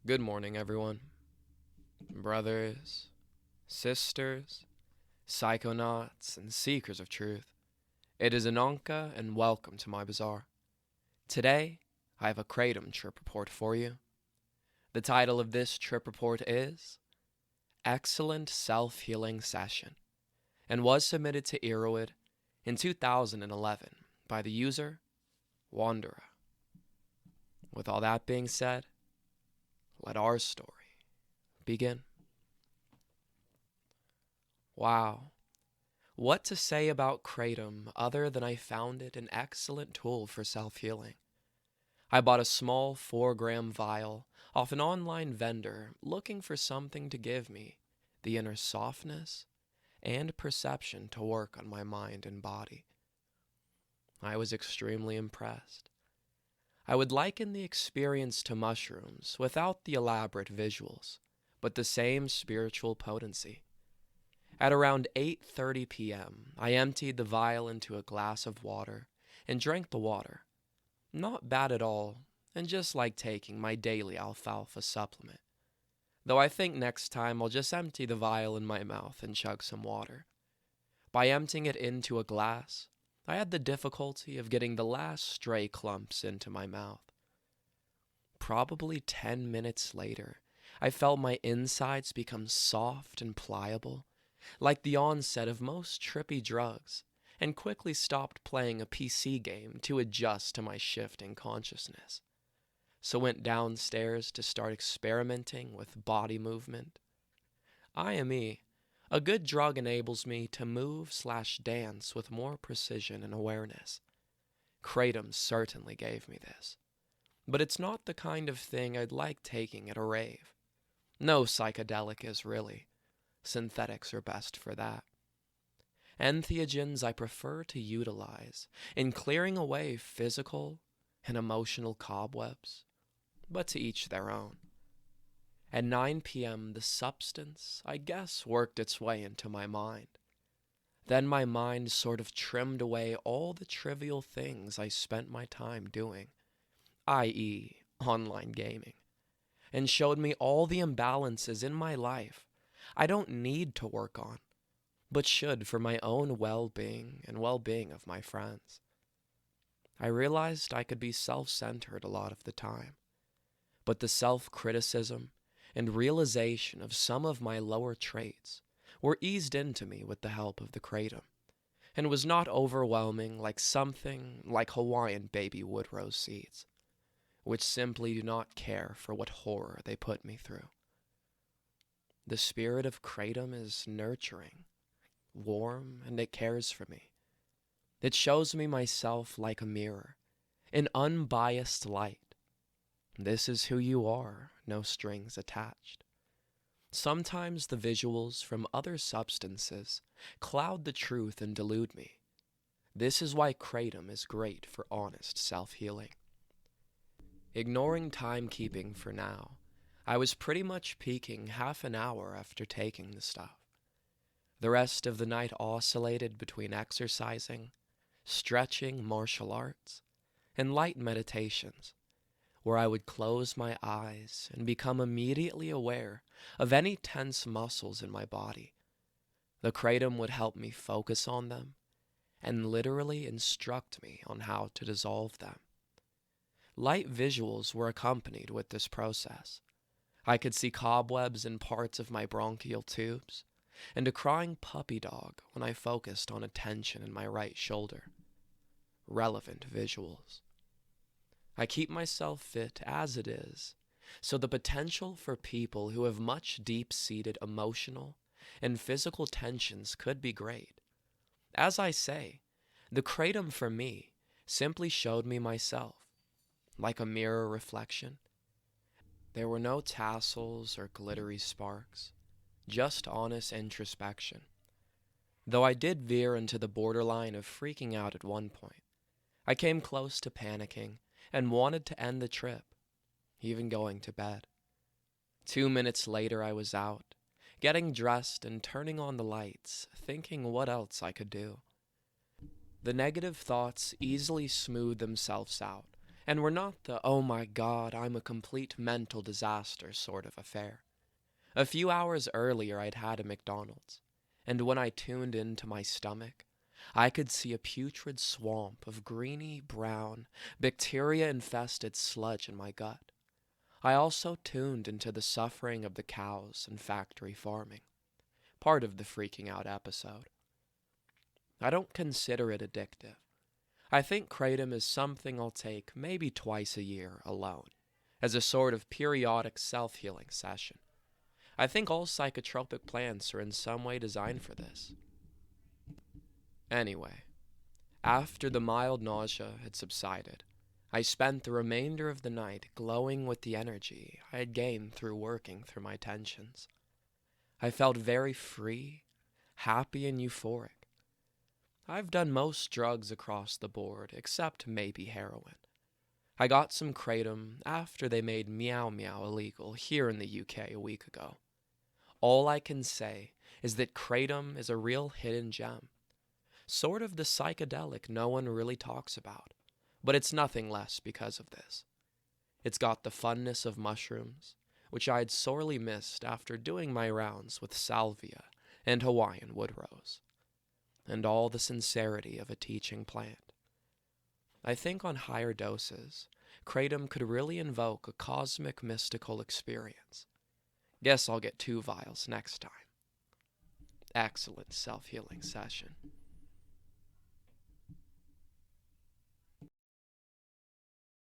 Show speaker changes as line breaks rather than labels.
Good morning, everyone. Brothers, sisters, psychonauts, and seekers of truth. It is Ananka, and welcome to my bazaar. Today, I have a Kratom trip report for you. The title of this trip report is Excellent Self-Healing Session, and was submitted to Erowid in 2011 by the user Wanderer. With all that being said, let our story begin. Wow. What to say about Kratom other than I found it an excellent tool for self-healing. I bought a small 4-gram vial off an online vendor looking for something to give me the inner softness and perception to work on my mind and body. I was extremely impressed. I would liken the experience to mushrooms without the elaborate visuals, but the same spiritual potency. At around 8:30 p.m., I emptied the vial into a glass of water and drank the water. Not bad at all, and just like taking my daily alfalfa supplement. Though I think next time I'll just empty the vial in my mouth and chug some water. By emptying it into a glass, I had the difficulty of getting the last stray clumps into my mouth. Probably 10 minutes later, I felt my insides become soft and pliable, like the onset of most trippy drugs, and quickly stopped playing a PC game to adjust to my shifting consciousness. So went downstairs to start experimenting with body movement. IME, a good drug enables me to move/dance with more precision and awareness. Kratom certainly gave me this. But it's not the kind of thing I'd like taking at a rave. No psychedelic is really. Synthetics are best for that. Entheogens I prefer to utilize in clearing away physical and emotional cobwebs, but to each their own. At 9 p.m., the substance, I guess, worked its way into my mind. Then my mind sort of trimmed away all the trivial things I spent my time doing, i.e., online gaming, and showed me all the imbalances in my life I don't need to work on, but should for my own well-being and well-being of my friends. I realized I could be self-centered a lot of the time, but the self-criticism and realization of some of my lower traits were eased into me with the help of the Kratom, and was not overwhelming like something like Hawaiian baby woodrose seeds, which simply do not care for what horror they put me through. The spirit of Kratom is nurturing, warm, and it cares for me. It shows me myself like a mirror, an unbiased light. This is who you are, no strings attached. Sometimes the visuals from other substances cloud the truth and delude me. This is why Kratom is great for honest self-healing. Ignoring timekeeping for now, I was pretty much peaking half an hour after taking the stuff. The rest of the night oscillated between exercising, stretching martial arts, and light meditations, where I would close my eyes and become immediately aware of any tense muscles in my body. The Kratom would help me focus on them and literally instruct me on how to dissolve them. Light visuals were accompanied with this process. I could see cobwebs in parts of my bronchial tubes, and a crying puppy dog when I focused on a tension in my right shoulder. Relevant visuals. I keep myself fit as it is, so the potential for people who have much deep-seated emotional and physical tensions could be great. As I say, the Kratom for me simply showed me myself, like a mirror reflection. There were no tassels or glittery sparks, just honest introspection. Though I did veer into the borderline of freaking out at one point, I came close to panicking and wanted to end the trip, even going to bed. 2 minutes later I was out, getting dressed and turning on the lights, thinking what else I could do. The negative thoughts easily smoothed themselves out, and were not the oh my god, I'm a complete mental disaster sort of affair. A few hours earlier, I'd had a McDonald's, and when I tuned into my stomach, I could see a putrid swamp of greeny brown, bacteria-infested sludge in my gut. I also tuned into the suffering of the cows and factory farming, part of the freaking out episode. I don't consider it addictive. I think Kratom is something I'll take maybe twice a year alone, as a sort of periodic self-healing session. I think all psychotropic plants are in some way designed for this. Anyway, after the mild nausea had subsided, I spent the remainder of the night glowing with the energy I had gained through working through my tensions. I felt very free, happy, and euphoric. I've done most drugs across the board, except maybe heroin. I got some Kratom after they made Meow Meow illegal here in the UK a week ago. All I can say is that Kratom is a real hidden gem. Sort of the psychedelic no one really talks about, but it's nothing less because of this. It's got the funness of mushrooms, which I'd sorely missed after doing my rounds with salvia and Hawaiian wood rose, and all the sincerity of a teaching plant. I think on higher doses, Kratom could really invoke a cosmic mystical experience. Guess I'll get 2 vials next time. Excellent self-healing session.